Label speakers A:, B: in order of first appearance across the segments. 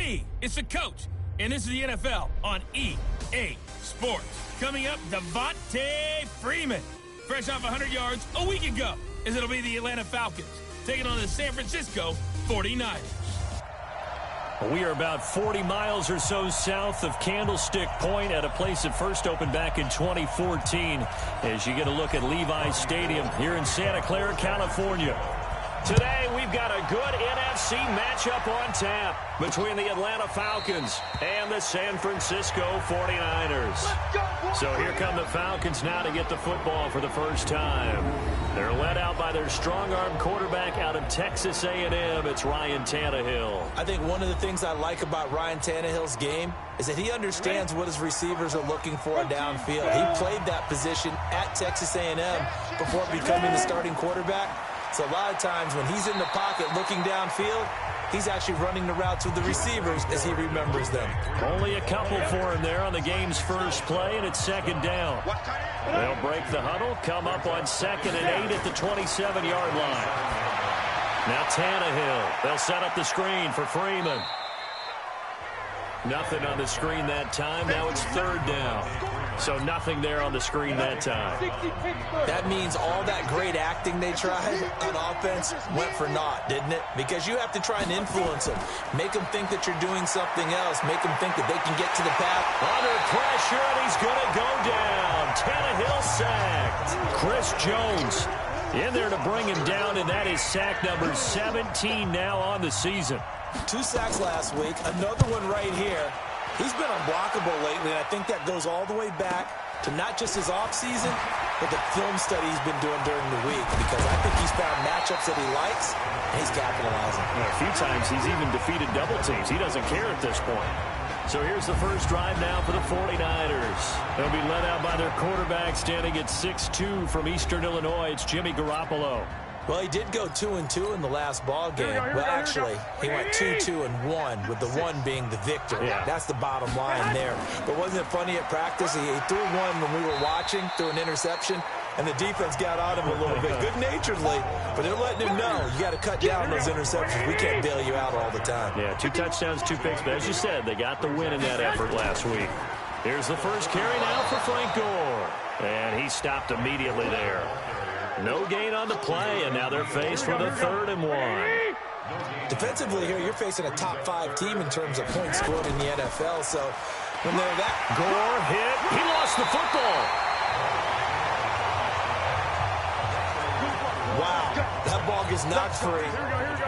A: me. It's the coach. And this is the NFL on EA Sports. Coming up, Devontae Freeman. Fresh off 100 yards a week ago, as it'll be the Atlanta Falcons taking on the San Francisco 49ers.
B: We are about 40 miles or so south of Candlestick Point at a place that first opened back in 2014 as you get a look at Levi's Stadium here in Santa Clara, California. Today, we've got a good NFC matchup on tap between the Atlanta Falcons and the San Francisco 49ers. So here come the Falcons now to get the football for the first time. They're led out by their strong-arm quarterback out of Texas A&M. It's Ryan Tannehill.
C: I think one of the things I like about Ryan Tannehill's game is that he understands what his receivers are looking for downfield. He played that position at Texas A&M before becoming the starting quarterback. So a lot of times when he's in the pocket looking downfield, he's actually running the routes with the receivers as he remembers them.
B: Only a couple for him there on the game's first play, and it's second down. They'll break the huddle, come up on 2nd and 8 at the 27-yard line. Now Tannehill. They'll set up the screen for Freeman. Nothing on the screen that time. Now it's 3rd down. So nothing there on the screen that time.
C: That means all that great acting they tried on offense went for naught, didn't it? Because you have to try and influence them. Make them think that you're doing something else. Make them think that they can get to the path.
B: Under pressure, and he's going to go down. Tannehill sacked. Chris Jones in there to bring him down, and that is sack number 17 now on the season.
C: 2 sacks last week, another one right here. He's been unblockable lately, and I think that goes all the way back to not just his offseason, but the film study he's been doing during the week, because I think he's found matchups that he likes, and he's capitalizing.
B: Yeah, a few times he's even defeated double teams. He doesn't care at this point. So here's the first drive now for the 49ers. They'll be led out by their quarterback standing at 6'2" from Eastern Illinois. It's Jimmy Garoppolo.
C: Well, he did go 2-2 in the last ball game. Well, actually, he went 2-2-1, with the 1 being the victor.
B: Yeah.
C: That's the bottom line there. But wasn't it funny at practice? He threw one when we were watching, threw an interception, and the defense got on him a little bit, good-naturedly. But they're letting him know, you got to cut down those interceptions. We can't bail you out all the time.
B: Yeah, 2 touchdowns, 2 picks. But as you said, they got the win in that effort last week. Here's the first carry now for Frank Gore. And he stopped immediately there. No gain on the play, and now they're faced with a 3rd and 1.
C: Defensively here, you're facing a top 5 team in terms of points scored in the NFL. So when they're that...
B: Gore hit. He lost the football.
C: Wow, that ball gets knocked free,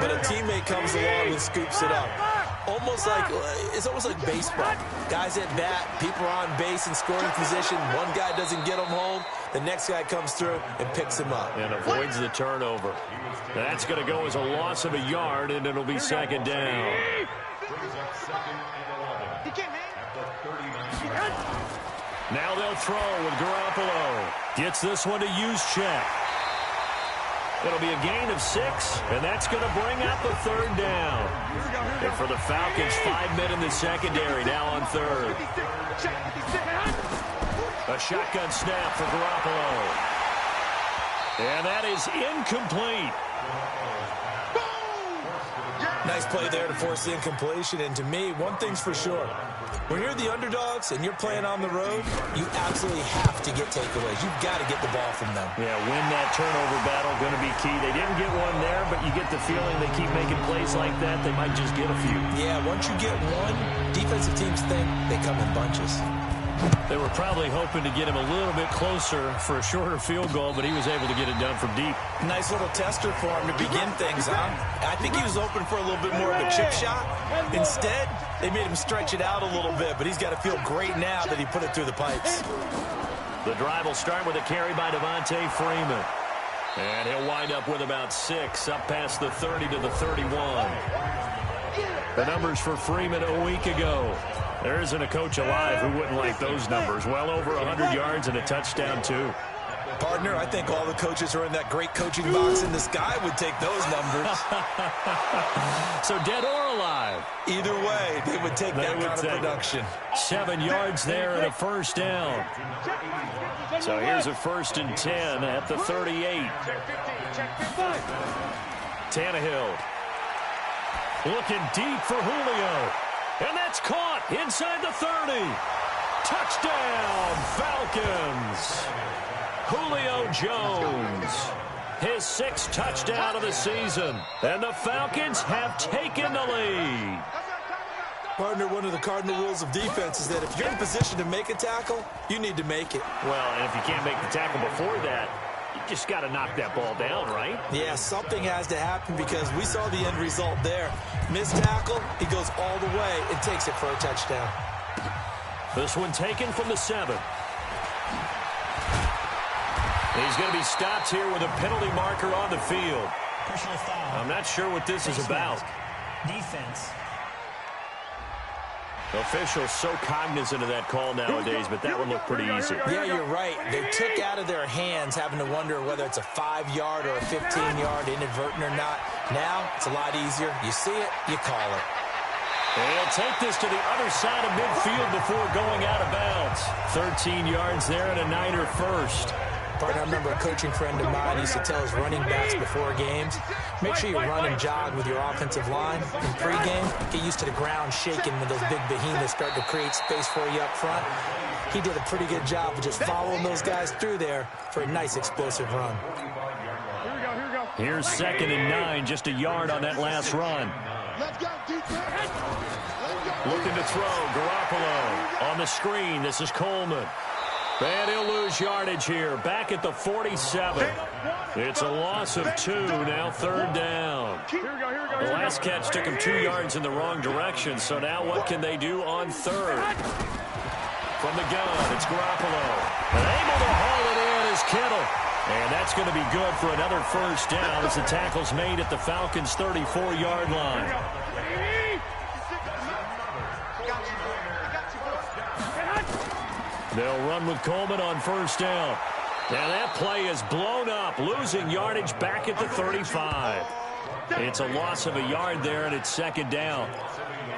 C: but a teammate comes along and scoops it up. It's almost like baseball. Guys at bat, people are on base in scoring position. One guy doesn't get him home. The next guy comes through and picks him up.
B: And avoids the turnover. That's going to go as a loss of a yard, and it'll be 2nd down. Now they'll throw with Garoppolo. Gets this one to Juszczyk. It'll be a gain of 6, and that's going to bring up a 3rd down. And for the Falcons, 5 men in the secondary, now on 3rd. A shotgun snap for Garoppolo. And that is incomplete.
C: Nice play there to force the incompletion. And to me, one thing's for sure. When you're the underdogs and you're playing on the road, you absolutely have to get takeaways. You've got to get the ball from them.
B: Yeah, win that turnover battle, going to be key. They didn't get one there, but you get the feeling they keep making plays like that, they might just get a few.
C: Yeah, once you get one, defensive teams think they come in bunches.
B: They were probably hoping to get him a little bit closer for a shorter field goal, but he was able to get it done from deep.
C: Nice little tester for him to begin things, huh? I think he was hoping for a little bit more of a chip shot. Instead, they made him stretch it out a little bit, but he's got to feel great now that he put it through the pipes.
B: The drive will start with a carry by Devontae Freeman. And he'll wind up with about 6, up past the 30 to the 31. The numbers for Freeman a week ago. There isn't a coach alive who wouldn't like those numbers. Well over 100 yards and a touchdown, too.
C: Partner, I think all the coaches who are in that great coaching box in the sky would take those numbers.
B: So dead or alive?
C: Either way, they would take that kind of production.
B: 7 yards there and a 1st down. So here's a 1st and 10 at the 38. Tannehill looking deep for Julio. And that's caught inside the 30. Touchdown, Falcons. Julio Jones, his 6th touchdown of the season. And the Falcons have taken the lead.
C: Partner, one of the cardinal rules of defense is that if you're in position to make a tackle, you need to make it.
B: Well, and if you can't make the tackle before that, you just got to knock that ball down, right?
C: Yeah, something has to happen because we saw the end result there. Missed tackle, he goes all the way and takes it for a touchdown.
B: This one taken from the 7. He's going to be stopped here with a penalty marker on the field.
D: Personal foul.
B: I'm not sure what this is about.
D: Defense.
B: Officials so cognizant of that call nowadays, but that one looked pretty easy.
C: Yeah, you're right. They took out of their hands having to wonder whether it's a 5-yard or a 15-yard inadvertent or not. Now, it's a lot easier. You see it, you call it.
B: They'll take this to the other side of midfield before going out of bounds. 13 yards there and a Niner first.
C: Partner, I remember a coaching friend of mine used to tell his running backs before games, make sure you run and jog with your offensive line. In pregame, get used to the ground shaking when those big behemoths start to create space for you up front. He did a pretty good job of just following those guys through there for a nice explosive run.
B: Here's 2nd and 9, just a yard on that last run. Looking to throw, Garoppolo on the screen. This is Coleman. And he'll lose yardage here, back at the 47. It's a loss of 2, now 3rd down. The last catch took him 2 yards in the wrong direction, so now what can they do on 3rd? From the gun, it's Garoppolo. And able to haul it in is Kittle. And that's going to be good for another 1st down as the tackle's made at the Falcons' 34-yard line. They'll run with Coleman on 1st down. Now that play is blown up, losing yardage back at the 35. It's a loss of a yard there, and it's 2nd down.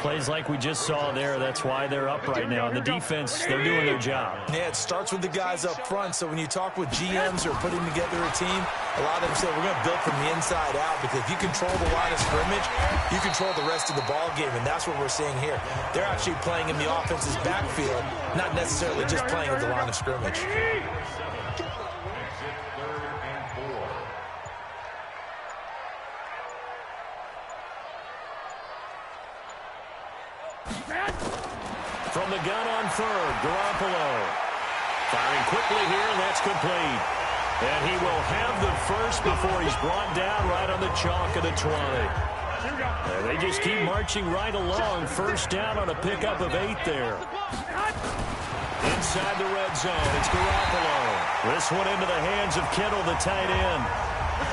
B: Plays like we just saw there, that's why they're up right now. And the defense, they're doing their job.
C: Yeah, it starts with the guys up front. So when you talk with GMs who are putting together a team, a lot of them say we're going to build from the inside out, because if you control the line of scrimmage, you control the rest of the ball game, and that's what we're seeing here. They're actually playing in the offense's backfield, not necessarily just playing at the line of scrimmage.
B: From the gun on 3rd, Garoppolo. Firing quickly here, and that's complete. And he will have the first before he's brought down right on the chalk of the 20. And they just keep marching right along. 1st down on a pickup of 8 there. Inside the red zone, it's Garoppolo. This one into the hands of Kittle, the tight end.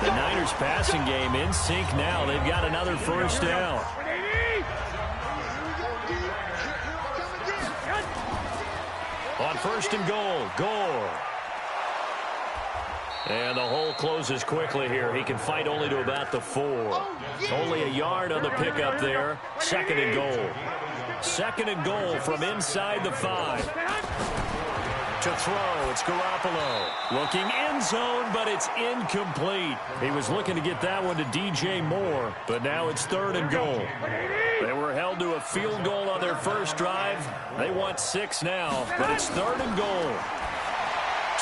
B: The Niners passing game in sync now. They've got another 1st down. On 1st and goal, Gore. And the hole closes quickly here. He can fight only to about the 4. Only a yard on the pickup there. 2nd and goal. 2nd and goal from inside the 5. To throw, it's Garoppolo. Looking end zone, but it's incomplete. He was looking to get that one to DJ Moore, but now it's 3rd and goal. They were held to a field goal on their 1st drive. They want 6 now, but it's 3rd and goal.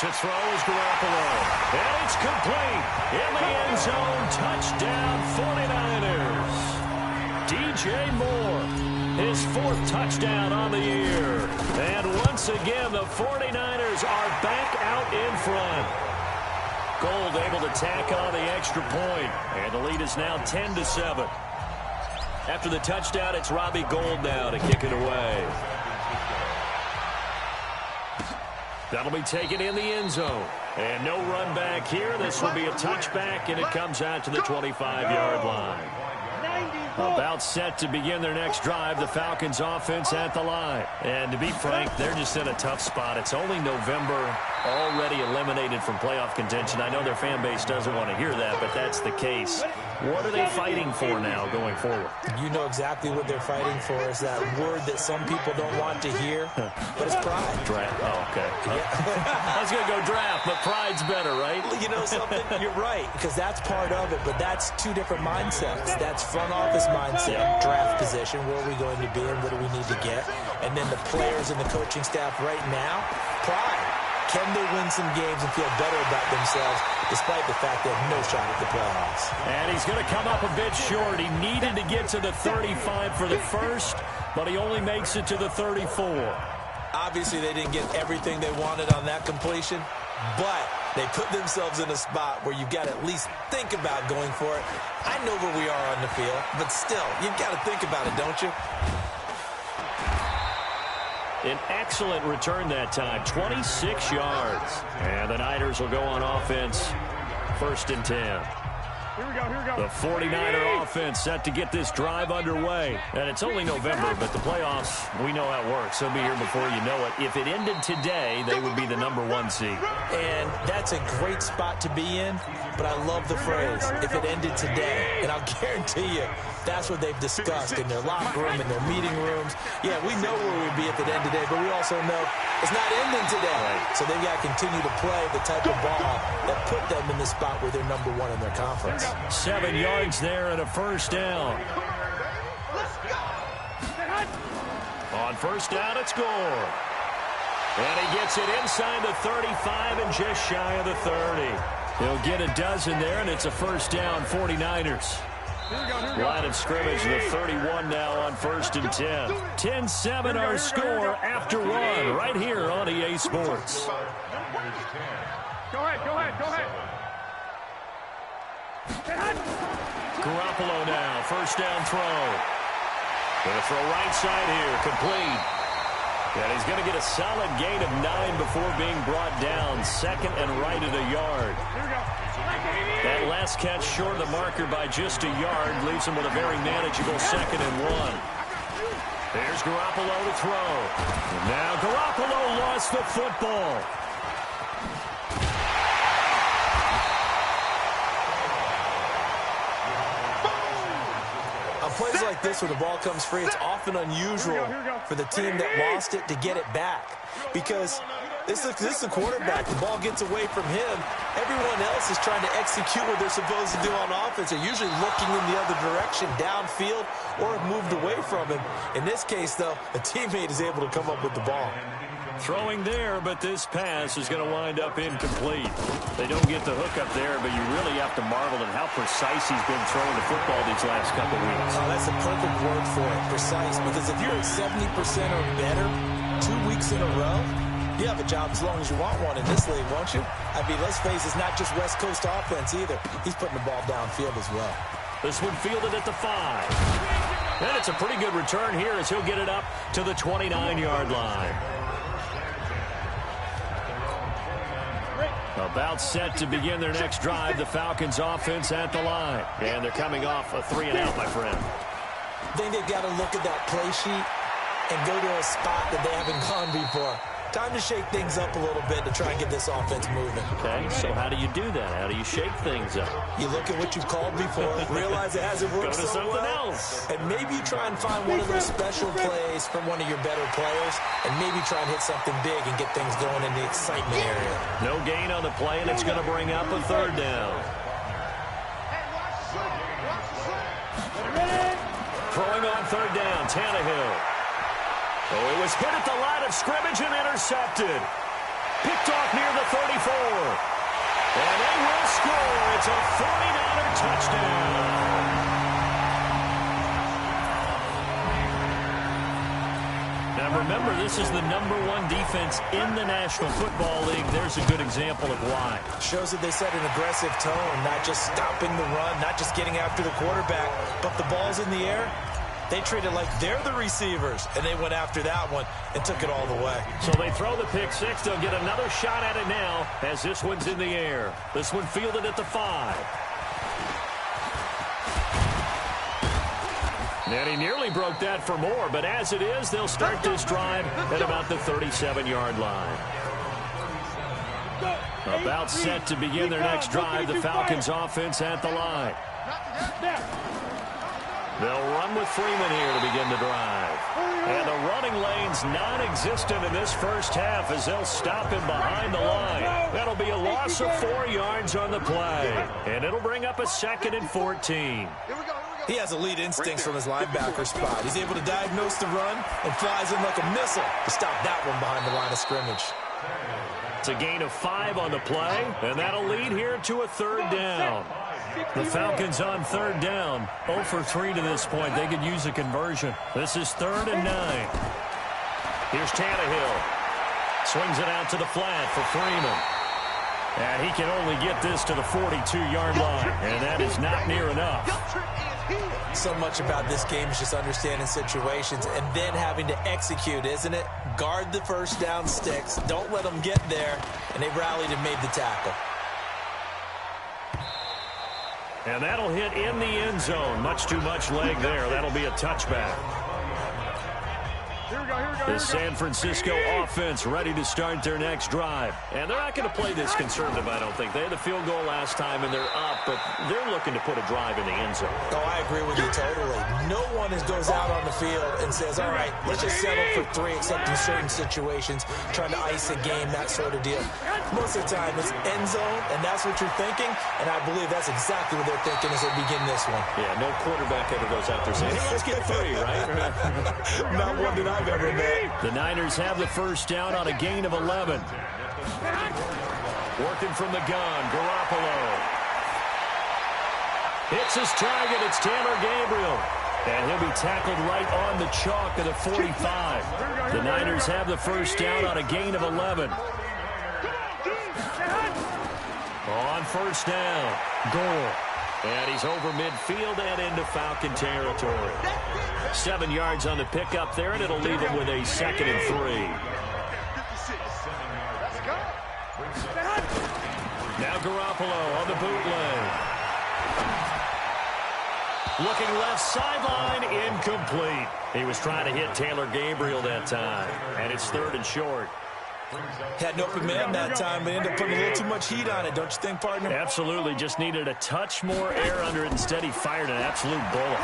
B: To throw is Garoppolo. And it's complete. In the end zone, touchdown 49ers. DJ Moore, his 4th touchdown on the year. And once again, the 49ers are back out in front. Gold able to tack on the extra point. And the lead is now 10-7. After the touchdown, it's Robbie Gould now to kick it away. That'll be taken in the end zone. And no run back here. This will be a touchback, and it comes out to the 25-yard line. About set to begin their next drive, the Falcons offense at the line. And to be frank, they're just in a tough spot. It's only November. already eliminated from playoff contention. I know their fan base doesn't want to hear that, but that's the case. What are they fighting for now going forward?
C: You know exactly what they're fighting for. Is that word that some people don't want to hear, but it's pride.
B: Draft. Oh, okay. I was going to go draft, but pride's better, right?
C: You know something? You're right, because that's part of it, but that's two different mindsets. That's front office mindset, draft position, where are we going to be and what do we need to get? And then the players and the coaching staff right now, pride. Can they win some games and feel better about themselves despite the fact they have no shot at the playoffs?
B: And he's going to come up a bit short. He needed to get to the 35 for the first, but he only makes it to the 34.
C: Obviously, they didn't get everything they wanted on that completion, but they put themselves in a spot where you've got to at least think about going for it. I know where we are on the field, but still, you've got to think about it, don't you?
B: An excellent return that time, 26 yards. And the Niners will go on offense, 1st and 10.
E: Here we go.
B: The 49er offense set to get this drive underway. And it's only November, but the playoffs, we know how it works. They'll be here before you know it. If it ended today, they would be the #1 seed.
C: And that's a great spot to be in, but I love the phrase, if it ended today. And I'll guarantee you, that's what they've discussed in their locker room, in their meeting rooms. Yeah, we know where we'd be if it ended today, but we also know it's not ending today.
B: Right.
C: So they've got to continue to play the type of ball that put them in the spot where they're #1 in their conference.
B: 7 yards there and a 1st down. On 1st down, it's Gore. And he gets it inside the 35 and just shy of the 30. He'll get a dozen there, and it's a 1st down, 49ers. Line of scrimmage, the 31 now on 1st and 10. 10-7 our score after 1 right here on EA Sports.
E: Go ahead.
B: Garoppolo now, 1st down throw. Going to throw right side here, complete. And he's going to get a solid gain of 9 before being brought down. 2nd and right at a yard. That last catch short of the marker by just a yard leaves him with a very manageable 2nd and 1. There's Garoppolo to throw. And now Garoppolo lost the football.
C: On plays like this where the ball comes free, it's often unusual for the team that lost it to get it back. Because this is a quarterback. The ball gets away from him. Everyone else is trying to execute what they're supposed to do on offense. They're usually looking in the other direction, downfield, or have moved away from him. In this case, though, a teammate is able to come up with the ball.
B: Throwing there, but this pass is going to wind up incomplete. They don't get the hook up there, but you really have to marvel at how precise he's been throwing the football these last couple weeks.
C: Oh, that's a perfect word for it, precise. Because if you're at 70% or better 2 weeks in a row, you have a job as long as you want one in this league, won't you? I mean, let's face it, it's not just West Coast offense either. He's putting the ball downfield as well.
B: This one fielded at the 5. And it's a pretty good return here as he'll get it up to the 29-yard line. About set to begin their next drive, the Falcons offense at the line. And they're coming off a 3-and-out, my friend.
C: I think they've got to look at that play sheet and go to a spot that they haven't gone before. Time to shake things up a little bit to try and get this offense moving.
B: Okay, so how do you do that? How do you shake things up?
C: You look at what you've called before, realize it hasn't worked
B: Go to
C: so
B: something
C: well,
B: else.
C: and maybe you try and find one of those special plays from one of your better players, and maybe try and hit something big and get things going in the excitement area.
B: No gain on the play, and it's going to bring up a 3rd down. Throwing on 3rd down, Tannehill. Oh, it was hit at the line of scrimmage and intercepted. Picked off near the 34. And they will score. It's a 49er touchdown. Now remember, this is the #1 defense in the National Football League. There's a good example of why.
C: Shows that they set an aggressive tone, not just stopping the run, not just getting after the quarterback, but the ball's in the air. They treat it like they're the receivers, and they went after that one and took it all the way.
B: So they throw the pick 6. They'll get another shot at it now as this one's in the air. This one fielded at the 5. And he nearly broke that for more, but as it is, they'll start this drive at about the 37-yard line. About set to begin their next drive, the Falcons offense at the line. They'll run with Freeman here to begin the drive. And the running lane's non-existent in this first half as they'll stop him behind the line. That'll be a loss of 4 yards on the play. And it'll bring up a 2nd and 14.
C: He has elite instincts from his linebacker spot. He's able to diagnose the run and flies in like a missile to stop that one behind the line of scrimmage.
B: It's a gain of 5 on the play, and that'll lead here to a 3rd down. The Falcons on 3rd down, 0 for 3 to this point. They could use a conversion. This is 3rd and 9. Here's Tannehill. Swings it out to the flat for Freeman. And he can only get this to the 42-yard line, and that is not near enough.
C: So much about this game is just understanding situations and then having to execute, isn't it? Guard the first down sticks. Don't let them get there. And they rallied and made the tackle.
B: And that'll hit in the end zone. Much too much leg there. That'll be a touchback. The San Francisco offense ready to start their next drive. And they're not going to play this conservative, I don't think. They had the field goal last time, and they're up, but they're looking to put a drive in the end zone.
C: Oh, I agree with you totally. No one goes out on the field and says, all right, let's just settle for 3, except in certain situations, trying to ice a game, that sort of deal. Most of the time, it's end zone, and that's what you're thinking, and I believe that's exactly what they're thinking as they begin this one.
B: Yeah, no quarterback ever goes out there saying, hey, let's get 3, right?
C: Not one that I've ever met.
B: The Niners have the first down on a gain of 11. Working from the gun, Garoppolo. Hits his target, it's Taylor Gabriel. And he'll be tackled right on the chalk of the 45. The Niners have the first down on a gain of 11. On first down, Gore. And he's over midfield and into Falcon territory. 7 yards on the pickup there, and it'll leave him with a 2nd and 3. Now Garoppolo on the bootleg. Looking left sideline, incomplete. He was trying to hit Taylor Gabriel that time, and it's 3rd and short.
C: Had an open man that time, but ended up putting a little too much heat on it, don't you think, partner?
B: Absolutely. Just needed a touch more air under it. Instead, he fired an absolute bullet.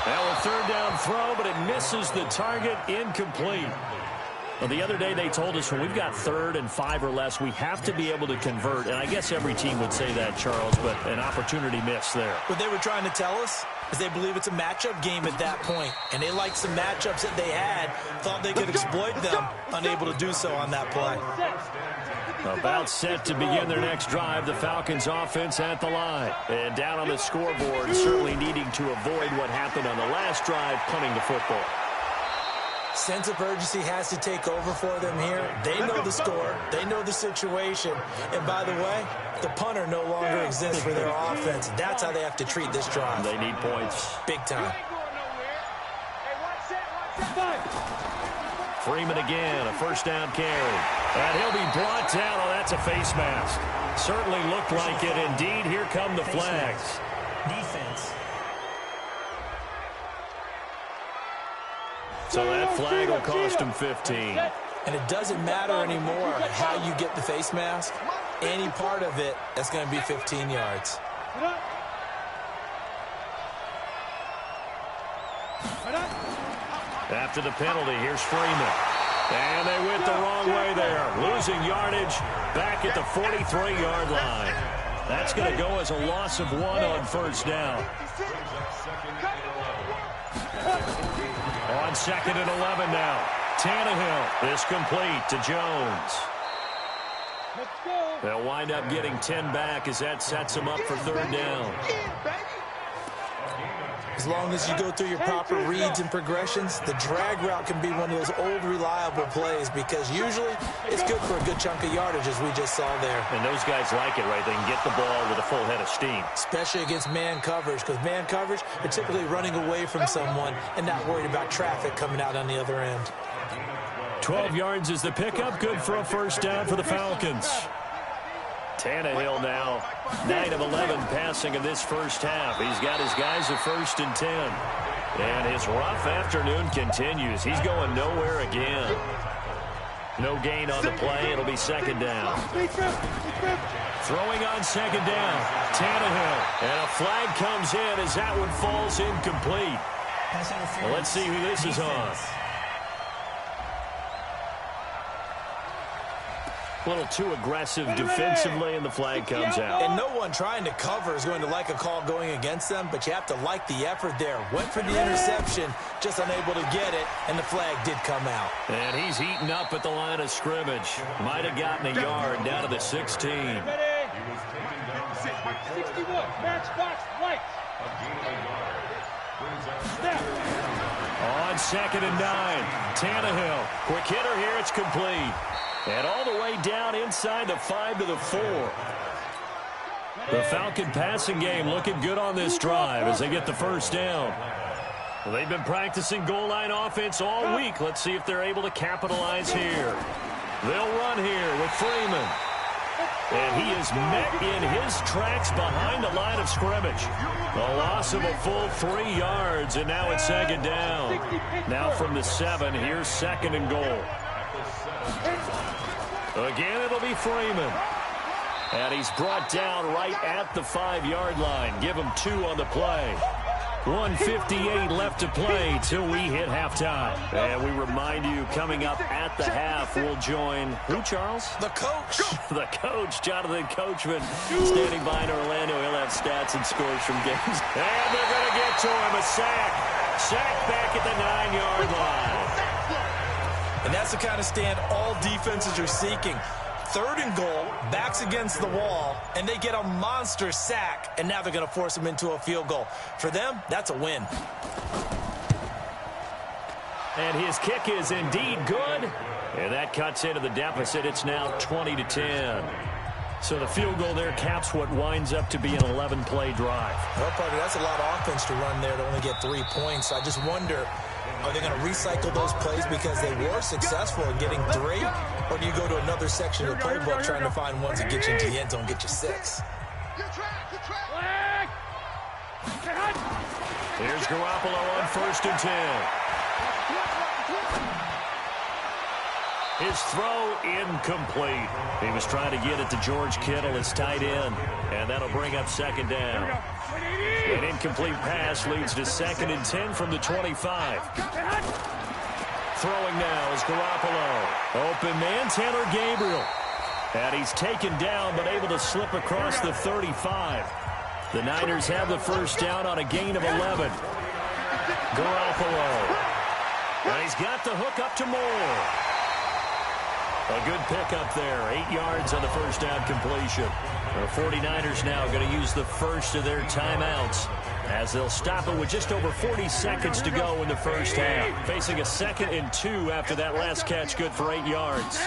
B: Now a 3rd down throw, but it misses the target, incomplete. Well, the other day they told us when we've got 3rd and 5 or less, we have to be able to convert. And I guess every team would say that, Charles, but an opportunity missed there.
C: What they were trying to tell us is they believe it's a matchup game at that point. And they liked some matchups that they had, thought they could exploit them, unable to do so on that play.
B: About set to begin their next drive, the Falcons offense at the line. And down on the scoreboard, certainly needing to avoid what happened on the last drive, punting the football.
C: Sense of urgency has to take over for them here. They know the score. They know the situation. And by the way, the punter no longer exists for their offense. That's how they have to treat this drive.
B: They need points.
C: Big time.
B: Freeman again, a first down carry. And he'll be brought down. Oh, that's a face mask. Certainly looked like it. Indeed, here come the flags.
D: Defense.
B: So that flag will cost him 15.
C: And it doesn't matter anymore how you get the face mask. Any part of it, that's going to be 15 yards.
B: After the penalty, here's Freeman. And they went the wrong way there. Losing yardage back at the 43-yard line. That's going to go as a loss of 1 on first down. On 2nd and 11 now. Tannehill is complete to Jones. They'll wind up getting 10 back as that sets them up for 3rd down.
C: As long as you go through your proper reads and progressions, the drag route can be one of those old reliable plays because usually it's good for a good chunk of yardage as we just saw there.
B: And those guys like it, right? They can get the ball with a full head of steam.
C: Especially against man coverage because man coverage, they're typically running away from someone and not worried about traffic coming out on the other end.
B: 12 yards is the pickup. Good for a first down for the Falcons. Tannehill now 9 of 11 passing in this first half. He's got his guys at 1st and 10. And his rough afternoon continues. He's going nowhere again. No gain on the play. It'll be second down. Throwing on second down. Tannehill. And a flag comes in as that one falls incomplete. Well, let's see who this is on. A little too aggressive defensively, and the flag comes out.
C: And no one trying to cover is going to like a call going against them, but you have to like the effort there. Went for the interception, just unable to get it, and the flag did come out.
B: And he's eaten up at the line of scrimmage. Might have gotten a yard down to the 16.
E: 61, match box, right.
B: On second and 9, Tannehill. Quick hitter here, it's complete. And all the way down inside the 5 to the 4. The Falcon passing game looking good on this drive as they get the first down. Well, they've been practicing goal line offense all week. Let's see if they're able to capitalize here. They'll run here with Freeman. And he is met in his tracks behind the line of scrimmage. A loss of a full 3 yards, and now it's second down. Now from the 7, here's second and goal. Again, it'll be Freeman. And he's brought down right at the 5-yard line. Give him 2 on the play. 1:58 left to play till we hit halftime. And we remind you, coming up at the half, we'll join, who, Charles?
C: The coach.
B: The coach, Jonathan Coachman, standing by in Orlando. He'll have stats and scores from games. And they're going to get to him. A sack. Sack back at the 9-yard line.
C: And that's the kind of stand all defenses are seeking. 3rd and goal, backs against the wall, and they get a monster sack, and now they're going to force them into a field goal. For them, that's a win.
B: And his kick is indeed good, and that cuts into the deficit. It's now 20-10. So the field goal there caps what winds up to be an 11-play drive.
C: Well, partner, that's a lot of offense to run there to only get 3 points. I just wonder, are they going to recycle those plays because they were successful in getting 3? Or do you go to another section of the playbook trying to find ones that get you into the end zone, get you 6?
B: Here's Garoppolo on 1st and 10. His throw incomplete. He was trying to get it to George Kittle, his tight end, and that'll bring up second down. An incomplete pass leads to 2nd and 10 from the 25. Throwing now is Garoppolo. Open man, Taylor Gabriel. And he's taken down, but able to slip across the 35. The Niners have the first down on a gain of 11. Garoppolo. And he's got the hook up to Moore. A good pickup there. 8 yards on the first down completion. The 49ers now going to use the first of their timeouts as they'll stop it with just over 40 seconds to go in the first half. Facing a 2nd and 2 after that last catch, good for 8 yards.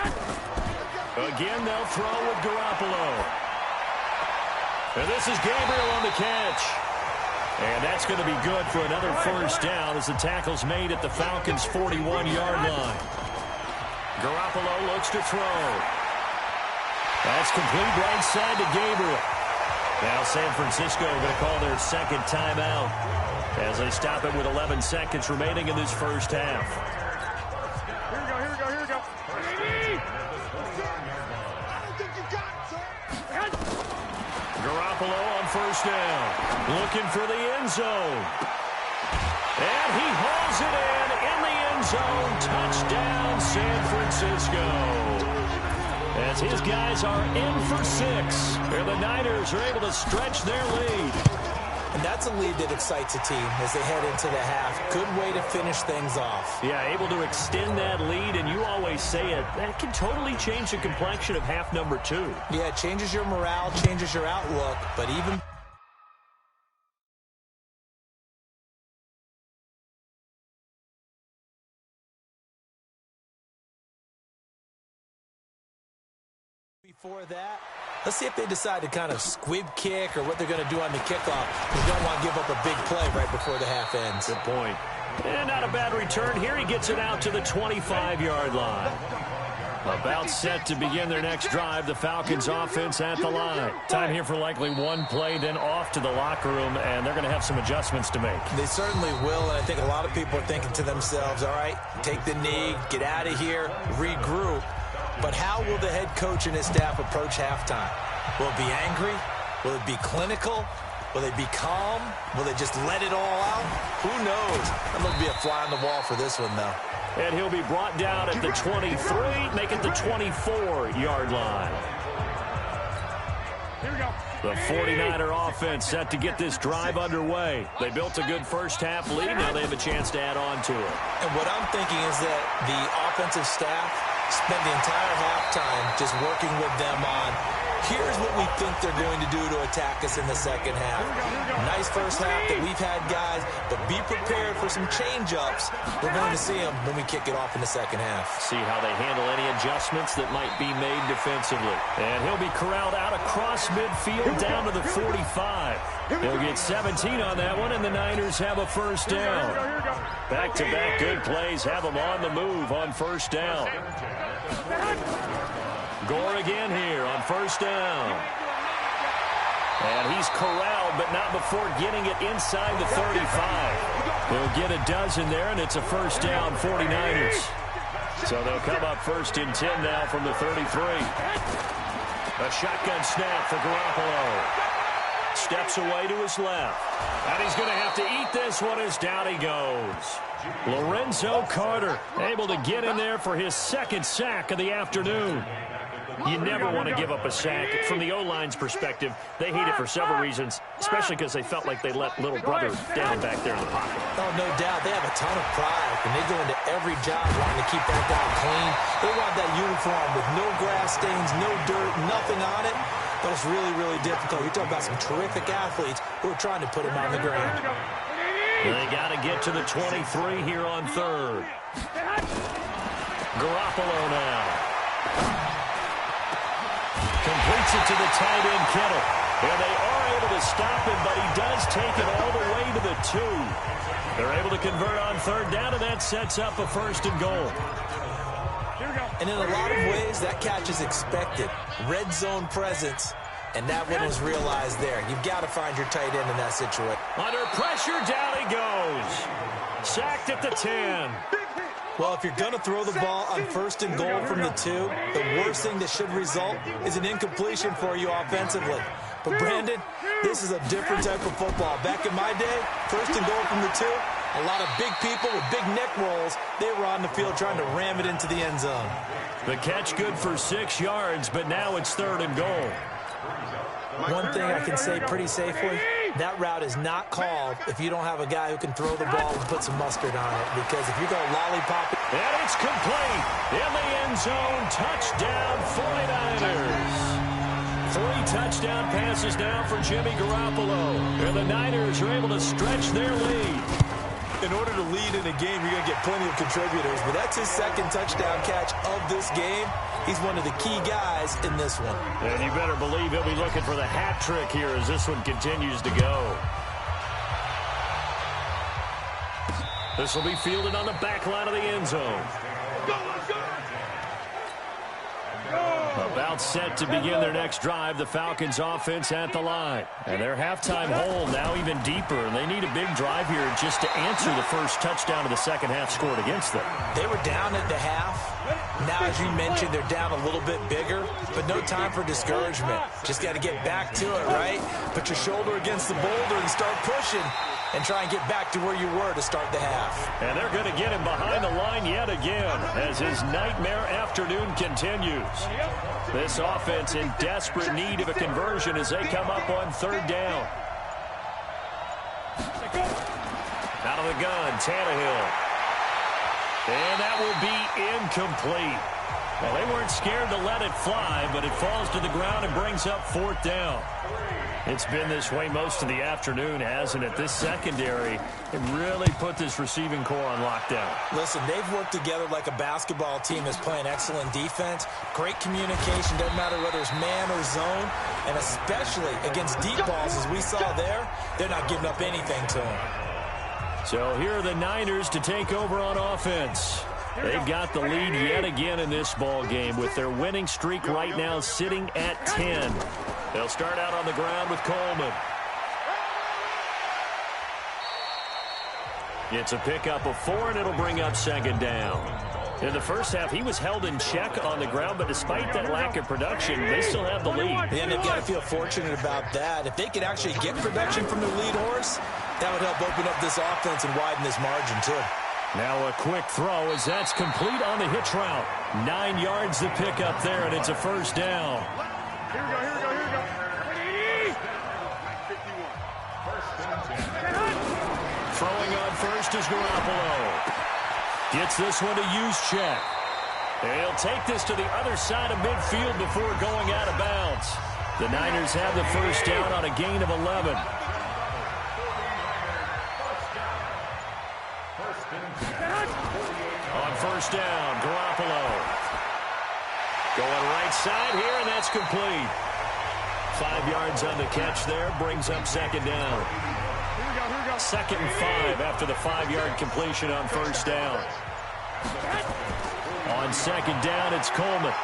B: Again, they'll throw with Garoppolo. And this is Gabriel on the catch. And that's going to be good for another first down as the tackle's made at the Falcons' 41-yard line. Garoppolo looks to throw. That's complete right side to Gabriel. Now San Francisco going to call their 2nd timeout as they stop it with 11 seconds remaining in this first half.
E: Here we go, here we go, here we go.
B: Garoppolo on 1st down. Looking for the end zone. And he hauls it in the end zone. Touchdown, San Francisco. As his guys are in for 6. And the Niners are able to stretch their lead.
C: And that's a lead that excites a team as they head into the half. Good way to finish things off.
B: Yeah, able to extend that lead, and you always say it, that can totally change the complexion of half number 2.
C: Yeah, it changes your morale, changes your outlook, but even before that, let's see if they decide to kind of squib kick or what they're going to do on the kickoff. You don't want to give up a big play right before the half ends.
B: Good point. And not a bad return. Here he gets it out to the 25-yard line. About set to begin their next drive. The Falcons offense at the line. Time here for likely one play, then off to the locker room, and they're going to have some adjustments to make.
C: They certainly will, and I think a lot of people are thinking to themselves, all right, take the knee, get out of here, regroup. But how will the head coach and his staff approach halftime? Will it be angry? Will it be clinical? Will they be calm? Will they just let it all out? Who knows? I'm going to be a fly on the wall for this one, though.
B: And he'll be brought down at the 23, make it the 24-yard line.
E: Here we go.
B: The 49er offense set to get this drive underway. They built a good first-half lead. Now they have a chance to add on to it.
C: And what I'm thinking is that the offensive staff spent the entire halftime just working with them on, here's what we think they're going to do to attack us in the second half. Nice first half that we've had, guys, but be prepared for some change-ups. We're going to see them when we kick it off in the second half.
B: See how they handle any adjustments that might be made defensively. And he'll be corralled out across midfield down to the 45. He'll get 17 on that one, and the Niners have a first down. Back-to-back good plays have them on the move on first down. Gore again here on first down. And he's corralled, but not before getting it inside the 35. He'll get a dozen there, and it's a first down, 49ers. So they'll come up first and 10 now from the 33. A shotgun snap for Garoppolo. Steps away to his left. And he's going to have to eat this one as down he goes. Lorenzo Carter able to get in there for his second sack of the afternoon. You never want to give up a sack. From the O-line's perspective, they hate it for several reasons, especially because they felt like they let little brother down back there in the pocket.
C: Oh, no doubt. They have a ton of pride, and they go into every job wanting to keep that guy clean. They want that uniform with no grass stains, no dirt, nothing on it. But it's really, really difficult. You're talking about some terrific athletes who are trying to put him on the ground.
B: They got to get to the 23 here on third. Garoppolo now. Completes it to the tight end, Kittle. And they are able to stop him, but he does take it all the way to the 2. They're able to convert on third down, and that sets up a first and goal.
C: And in a lot of ways, that catch is expected. Red zone presence, and that one was realized there. You've got to find your tight end in that situation.
B: Under pressure, down he goes. Sacked at the 10.
C: Well, if you're going to throw the ball on first and goal from the 2, the worst thing that should result is an incompletion for you offensively. But, Brandon, this is a different type of football. Back in my day, first and goal from the 2, a lot of big people with big neck rolls, they were on the field trying to ram it into the end zone.
B: The catch good for 6 yards, but now it's third and goal.
C: One thing I can say pretty safely, that route is not called if you don't have a guy who can throw the ball and put some mustard on it. Because if you go lollipop it.
B: And it's complete. In the end zone, touchdown 49ers. 3 touchdown passes now for Jimmy Garoppolo. And the Niners are able to stretch their lead.
C: In order to lead in a game, you're going to get plenty of contributors. But that's his second touchdown catch of this game. He's one of the key guys in this one.
B: And you better believe he'll be looking for the hat trick here as this one continues to go. This will be fielded on the back line of the end zone. About set to begin their next drive, the Falcons offense at the line. And their halftime hole now even deeper, and they need a big drive here just to answer the first touchdown of the second half scored against them.
C: They were down at the half. Now, as you mentioned, they're down a little bit bigger, but no time for discouragement. Just got to get back to it, right? Put your shoulder against the boulder and start pushing and try and get back to where you were to start the half.
B: And they're going to get him behind the line yet again as his nightmare afternoon continues. This offense in desperate need of a conversion as they come up on third down. Out of the gun, Tannehill. And that will be incomplete. Well, they weren't scared to let it fly, but it falls to the ground and brings up fourth down. It's been this way most of the afternoon, hasn't it? This secondary really put this receiving core on lockdown.
C: Listen, they've worked together like a basketball team that's playing excellent defense. Great communication, doesn't matter whether it's man or zone. And especially against deep balls, as we saw there, they're not giving up anything to them.
B: So here are the Niners to take over on offense. They've got the lead yet again in this ball game with their winning streak right now sitting at 10. They'll start out on the ground with Coleman. It's a pickup of 4, and it'll bring up second down. In the first half, he was held in check on the ground, but despite that lack of production, they still have the lead.
C: And they've got to feel fortunate about that. If they could actually get production from their lead horse, that would help open up this offense and widen this margin, too.
B: Now a quick throw as that's complete on the hitch route. 9 yards to pick up there, and it's a first down.
E: Here we go, here we go, here we go. 51.
B: Throwing on first is Garoppolo. Gets this one to Juszczyk. He'll take this to the other side of midfield before going out of bounds. The Niners have the first down on a gain of 11. On first down, Garoppolo. Going right side here, and that's complete. 5 yards on the catch there, brings up second down. Second and 5 after the 5-yard completion on first down. On second down, it's Coleman.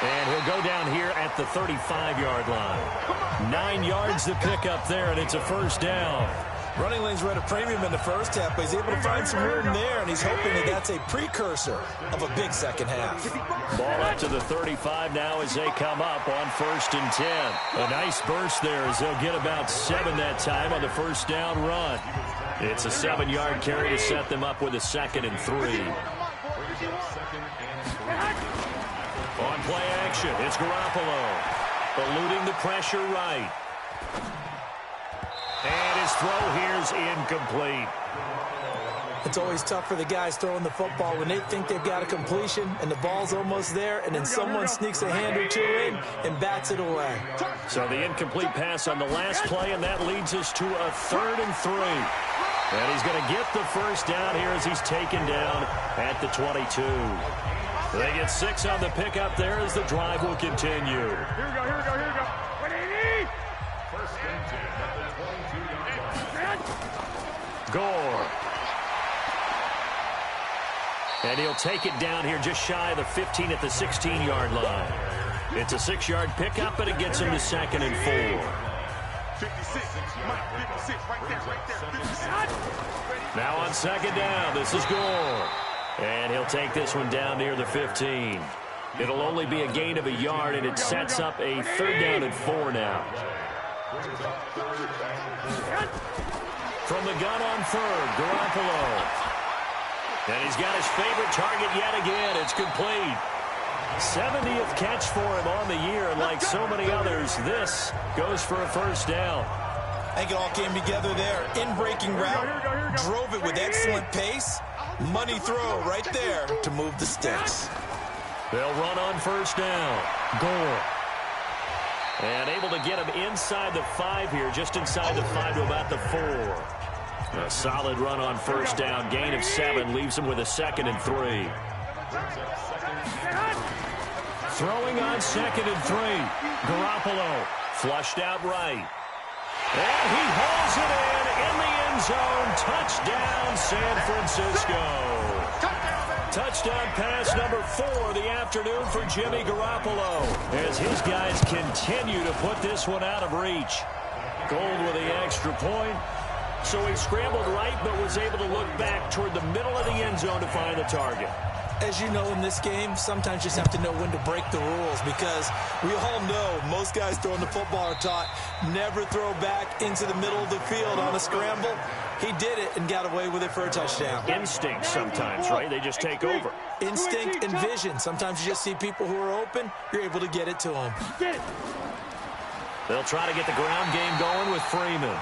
B: And he'll go down here at the 35-yard line. 9 yards to pick up there, and it's a first down.
C: Running lanes were at a premium in the first half, but he's able to find some room there, and he's hoping that that's a precursor of a big second half.
B: Ball up to the 35 now as they come up on first and 10. A nice burst there as they'll get about 7 that time on the first down run. It's a 7-yard carry to set them up with a second and 3. On play action, it's Garoppolo. Eluding the pressure right. And his throw here's incomplete.
C: It's always tough for the guys throwing the football when they think they've got a completion and the ball's almost there, and then someone sneaks a hand or two in and bats it away.
B: So the incomplete pass on the last play, and that leads us to a 3rd and 3. And he's going to get the first down here as he's taken down at the 22. They get 6 on the pickup there as the drive will continue.
E: Here we go, here we go, here we go. 180.
B: Gore. And he'll take it down here just shy of the 15 at the 16-yard line. It's a 6-yard pickup, but it gets him to second and 4.
E: 56. Mike, 56. Right there, 56.
B: Now on second down, this is Gore. And he'll take this one down near the 15. It'll only be a gain of a yard, and it sets up a 3rd down and 4 now. From the gun on 3rd, Garoppolo. And he's got his favorite target yet again. It's complete. 70th catch for him on the year, and like so many others, this goes for a first down.
C: I think it all came together there. In-breaking route, drove it with excellent pace. Money throw right there to move the sticks.
B: They'll run on first down. Gore. And able to get him inside the 5 here, just inside the 5 to about the 4. A solid run on first down. Gain of 7 leaves him with a 2nd and 3. Throwing on 2nd and 3. Garoppolo flushed out right. And he hauls it in the end zone. Touchdown, San Francisco. Touchdown pass number 4 of the afternoon for Jimmy Garoppolo as his guys continue to put this one out of reach. Gold with the extra point. So he scrambled right but was able to look back toward the middle of the end zone to find the target.
C: As you know, in this game, sometimes you just have to know when to break the rules, because we all know most guys throwing the football are taught never throw back into the middle of the field on a scramble. He did it and got away with it for a touchdown.
B: Instinct sometimes, right? They just take over.
C: Instinct and vision. Sometimes you just see people who are open, you're able to get it to them.
B: They'll try to get the ground game going with Freeman.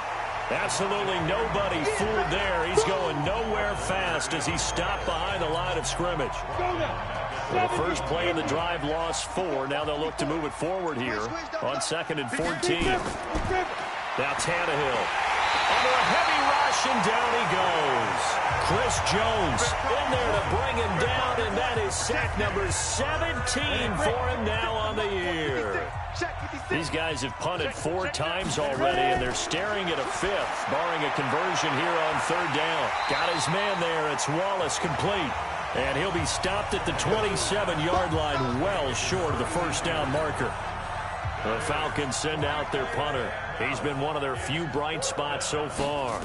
B: Absolutely nobody fooled there. He's going nowhere fast as he's stopped behind the line of scrimmage. The first play of the drive lost 4. Now they'll look to move it forward here on 2nd and 14. Now Tannehill under a heavy rush, and down he goes. Chris Jones in there to bring him down, and that is sack number 17 for him now on the year. These guys have punted 4 times already, and they're staring at a 5th, barring a conversion here on 3rd down. Got his man there. It's Wallace complete. And he'll be stopped at the 27-yard line, well short of the first down marker. The Falcons send out their punter. He's been one of their few bright spots so far.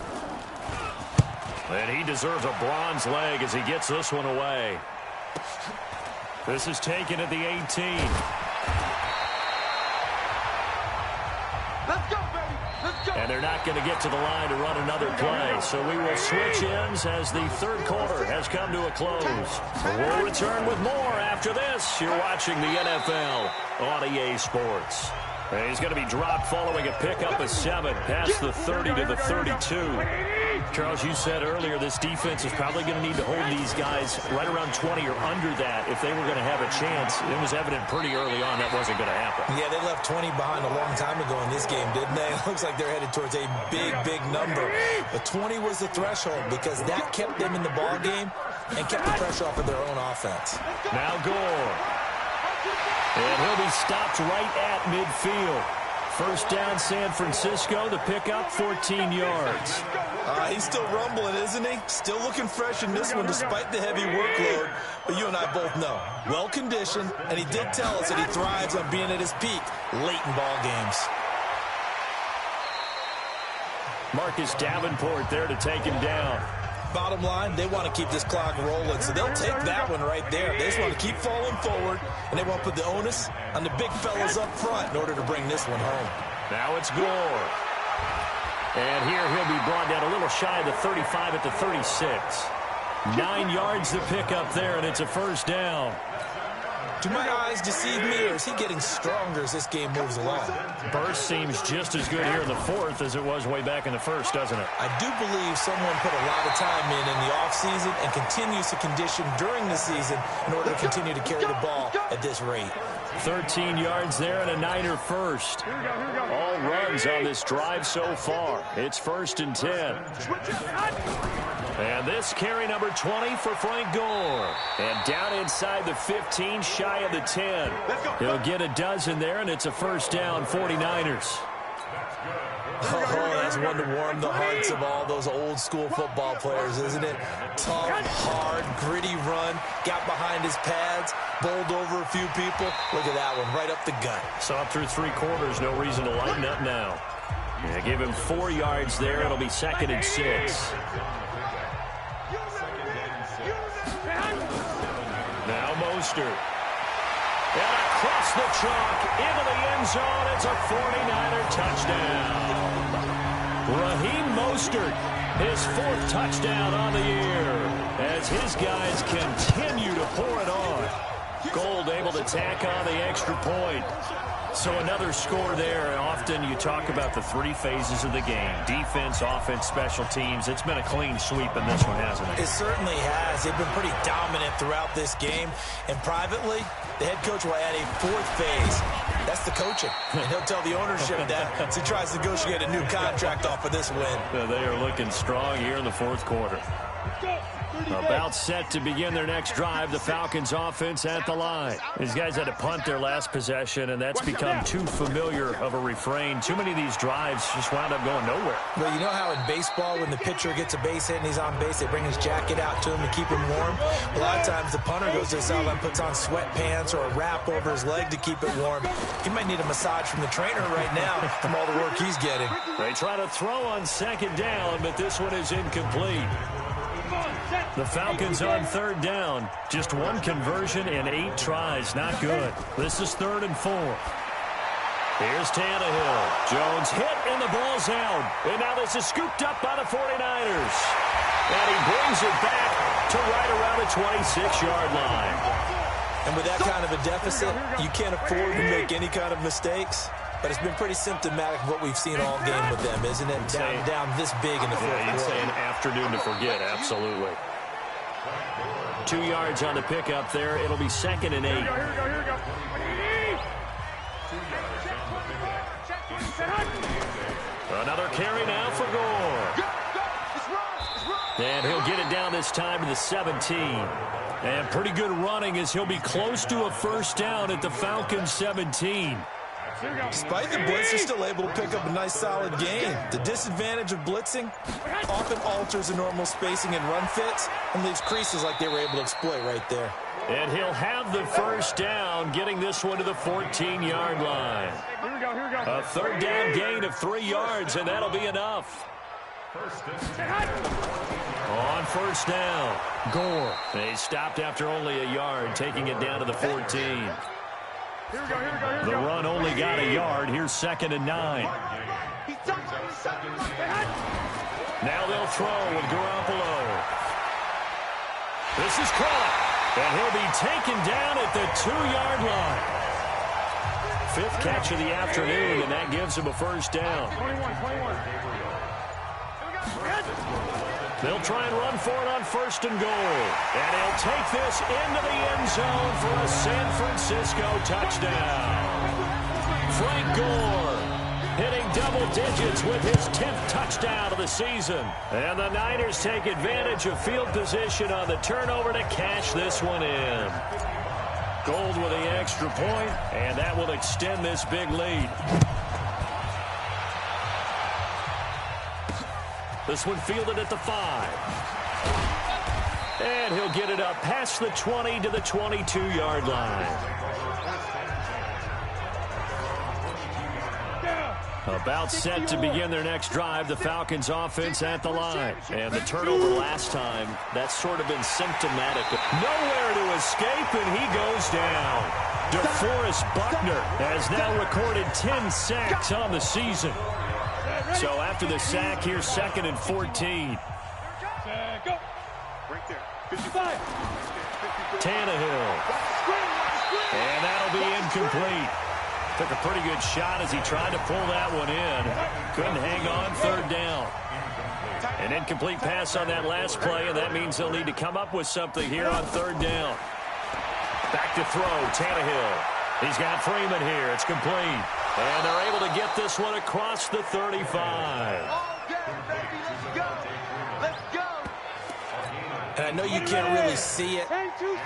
B: And he deserves a bronze leg as he gets this one away. This is taken at the 18.
E: Let's go, baby. Let's go.
B: And they're not going to get to the line to run another play. So we will switch ends as the third quarter has come to a close. We'll return with more after this. You're watching the NFL on EA Sports. And he's going to be dropped following a pickup of 7 past the 30 to the 32. Charles, you said earlier this defense is probably going to need to hold these guys right around 20 or under that if they were going to have a chance. It was evident pretty early on that wasn't going to happen.
C: Yeah, they left 20 behind a long time ago in this game, didn't they? It looks like they're headed towards a big, big number. But 20 was the threshold because that kept them in the ball game and kept the pressure off of their own offense.
B: Now Gore. And he'll be stopped right at midfield. First down, San Francisco. The pickup, 14 yards.
C: He's still rumbling, isn't he? Still looking fresh in this one despite the heavy workload. But you and I both know, well-conditioned, and he did tell us that he thrives on being at his peak late in ball games.
B: Marcus Davenport there to take him down.
C: Bottom line, they want to keep this clock rolling, so they'll take that one right there. They just want to keep falling forward, and they want to put the onus on the big fellas up front in order to bring this one home.
B: Now it's Gore. And here he'll be brought down a little shy of the 35 at the 36. 9 yards to pick up there, and it's a first down.
C: Do my eyes deceive me, or is he getting stronger as this game moves along?
B: Burst seems just as good here in the fourth as it was way back in the first, doesn't it?
C: I do believe someone put a lot of time in the offseason and continues to condition during the season in order to continue to carry the ball at this rate.
B: 13 yards there and a Niner first. All runs on this drive so far. It's 1st and 10. And this carry number 20 for Frank Gore. And down inside the 15, shy of the 10. He'll get a dozen there, and it's a first down, 49ers.
C: Oh, that's one to warm the hearts of all those old-school football players, isn't it? Tough, hard, gritty run, got behind his pads, bowled over a few people. Look at that one, right up the gut.
B: Saw it through 3 quarters, no reason to lighten up now. Yeah, give him 4 yards there. It'll be 2nd and 6. Now Mostert. And across the chalk, into the end zone. It's a 49er touchdown. Raheem Mostert, his 4th touchdown on the year, as his guys continue to pour it on. Gold able to tack on the extra point. So another score there, and often you talk about the 3 phases of the game. Defense, offense, special teams. It's been a clean sweep in this one, hasn't it?
C: It certainly has. They've been pretty dominant throughout this game. And privately, the head coach will add a 4th phase. That's the coaching. And he'll tell the ownership that as he tries to negotiate a new contract off of this win.
B: They are looking strong here in the 4th quarter. About set to begin their next drive, the Falcons offense at the line. These guys had to punt their last possession, and that's become too familiar of a refrain. Too many of these drives just wound up going nowhere.
C: Well, you know how in baseball, when the pitcher gets a base hit and he's on base, they bring his jacket out to him to keep him warm? A lot of times the punter goes to the sideline, puts on sweatpants or a wrap over his leg to keep it warm. He might need a massage from the trainer right now from all the work he's getting.
B: They try to throw on 2nd down, but this one is incomplete. The Falcons on 3rd down. Just 1 conversion and 8 tries. Not good. This is 3rd and 4. Here's Tannehill. Jones hit, and the ball's out. And now this is scooped up by the 49ers. And he brings it back to right around the 26-yard line.
C: And with that kind of a deficit, you can't afford to make any kind of mistakes. But it's been pretty symptomatic of what we've seen all game with them, isn't it? Down this big in the 4th quarter.
B: Yeah, you'd say an afternoon to forget, absolutely. 2 yards on the pickup there. It'll be 2nd and 8.
E: Here we go.
B: Another carry now for Gore. And he'll get it down this time to the 17. And pretty good running as he'll be close to a first down at the Falcons 17.
C: Despite the blitz, they're still able to pick up a nice solid gain. The disadvantage of blitzing often alters the normal spacing and run fits and leaves creases like they were able to exploit right there.
B: And he'll have the first down, getting this one to the 14-yard line.
E: Here we go.
B: A third down gain of 3 yards, and that'll be enough. On first down, Gore. They stopped after only a yard, taking it down to the 14.
E: Here we go.
B: The run only got a yard. Here's 2nd and 9. Now they'll throw with Garoppolo. This is caught. And he'll be taken down at the 2-yard line. 5th catch of the afternoon, and that gives him a first down.
E: 21.
B: They'll try and run for it on 1st and goal. And he'll take this into the end zone for a San Francisco touchdown. Frank Gore hitting double digits with his 10th touchdown of the season. And the Niners take advantage of field position on the turnover to cash this one in. Gold with the extra point, and that will extend this big lead. This one fielded at the 5. And he'll get it up past the 20 to the 22-yard line. About set to begin their next drive, the Falcons offense at the line. And the turnover last time, that's sort of been symptomatic. Nowhere to escape, and he goes down. DeForest Buckner has now recorded 10 sacks on the season. So after the sack, here's 2nd and 14.
E: Go. Right there. 55.
B: Tannehill. And that'll be incomplete. Took a pretty good shot as he tried to pull that one in. Couldn't hang on, 3rd down. An incomplete pass on that last play, and that means they'll need to come up with something here on 3rd down. Back to throw, Tannehill. He's got Freeman here. It's complete. And they're able to get this one across the 35.
C: And I know you can't really see it,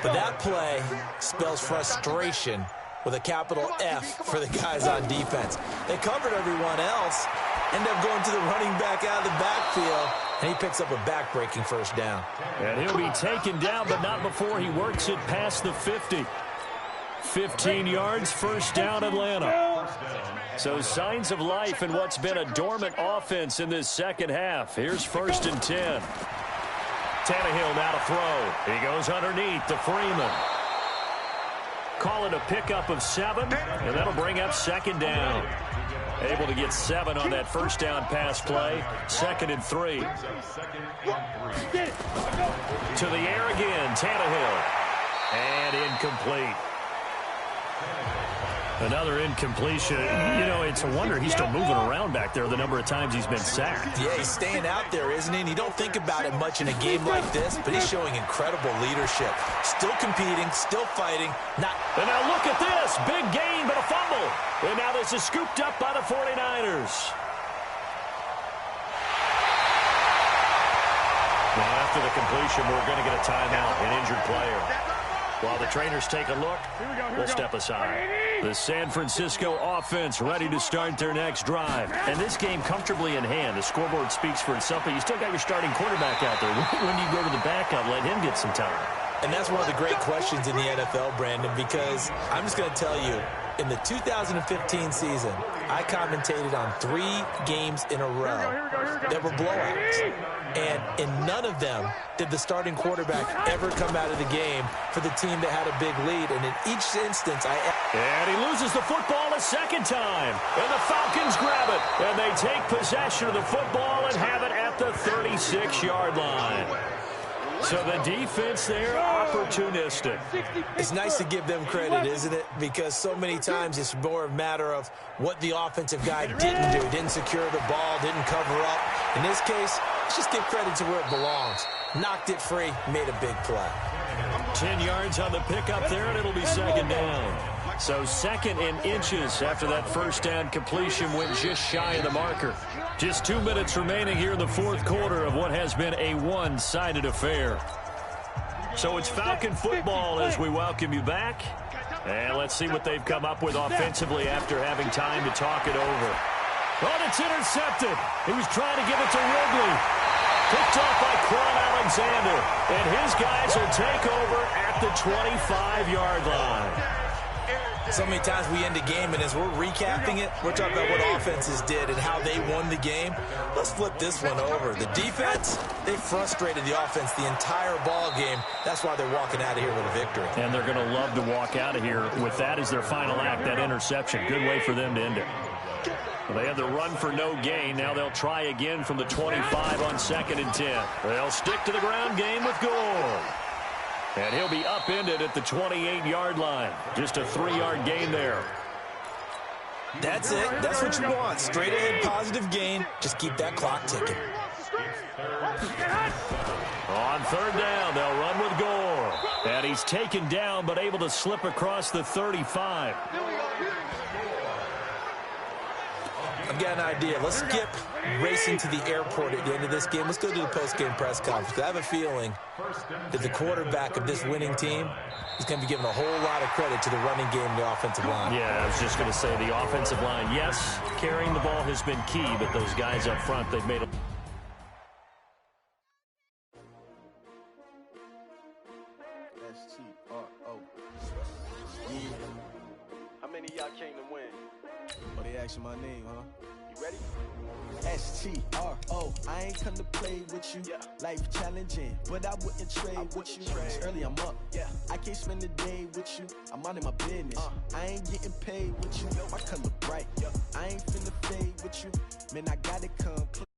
C: but that play spells frustration with a capital F for the guys on defense. They covered everyone else, end up going to the running back out of the backfield, and he picks up a back-breaking first down.
B: And he'll be taken down, but not before he works it past the 50. 15 yards, first down, Atlanta. So signs of life in what's been a dormant offense in this second half. Here's 1st and 10. Tannehill now to throw. He goes underneath to Freeman. Call it a pickup of 7, and that'll bring up 2nd down. Able to get 7 on that first down pass play. 2nd and 3. To the air again, Tannehill. And incomplete. Another incompletion. You know, it's a wonder he's still moving around back there the number of times he's been sacked.
C: Yeah, he's staying out there, isn't he? And you don't think about it much in a game like this, but he's showing incredible leadership. Still competing, still fighting.
B: And now look at this. Big gain, but a fumble. And now this is scooped up by the 49ers. Now after the completion, we're going to get a timeout, an injured player. While the trainers take a look, we'll step aside. The San Francisco offense ready to start their next drive. And this game comfortably in hand. The scoreboard speaks for itself, but you still got your starting quarterback out there. When do you go to the backup, let him get some time?
C: And that's one of the great questions in the NFL, Brandon, because I'm just going to tell you, in the 2015 season, I commentated on 3 games in a row that were blowouts. And in none of them did the starting quarterback ever come out of the game for the team that had a big lead. And in each instance,
B: And he loses the football a second time. And the Falcons grab it. And they take possession of the football and have it at the 36-yard line. So the defense there, opportunistic.
C: It's nice to give them credit, isn't it? Because so many times it's more a matter of what the offensive guy didn't do. Didn't secure the ball, didn't cover up. In this case, let's just give credit to where it belongs. Knocked it free, made a big play.
B: 10 yards on the pickup there, and it'll be 2nd down. So 2nd and inches after that first down completion went just shy of the marker. Just 2 minutes remaining here in the 4th quarter of what has been a one-sided affair. So it's Falcon football as we welcome you back. And let's see what they've come up with offensively after having time to talk it over. Oh, it's intercepted. He was trying to give it to Ridley. Picked off by Quan Alexander. And his guys will take over at the 25-yard line.
C: So many times we end a game, and as we're recapping it, we're talking about what offenses did and how they won the game. Let's flip this one over. The defense, they frustrated the offense the entire ball game. That's why they're walking out of here with a victory.
B: And they're going to love to walk out of here with that as their final act, that interception. Good way for them to end it. Well, they had the run for no gain. Now they'll try again from the 25 on 2nd and 10. They'll stick to the ground game with Gore. And he'll be upended at the 28-yard line. Just a 3-yard gain there.
C: That's it. That's what you want. Straight ahead positive gain. Just keep that clock ticking.
B: On 3rd down, they'll run with Gore. And he's taken down but able to slip across the 35.
C: I've got an idea. Let's skip racing to the airport at the end of this game. Let's go to the post-game press conference. I have a feeling that the quarterback of this winning team is going to be given a whole lot of credit to the running game and the offensive line.
B: Yeah, I was just going to say the offensive line, yes, carrying the ball has been key, but those guys up front, they've made a...
F: S-T-R-O. Yeah. How many of y'all came to win? Oh, they asking my name, huh? You ready? S-T-R-O. I ain't come to play with you. Yeah. Life challenging, but I wouldn't trade with you. It's early, I'm up. Yeah. I can't spend the day with you. I'm out of my business. I ain't getting paid with you. My color bright. I ain't finna fade with you. Man, I got it complete.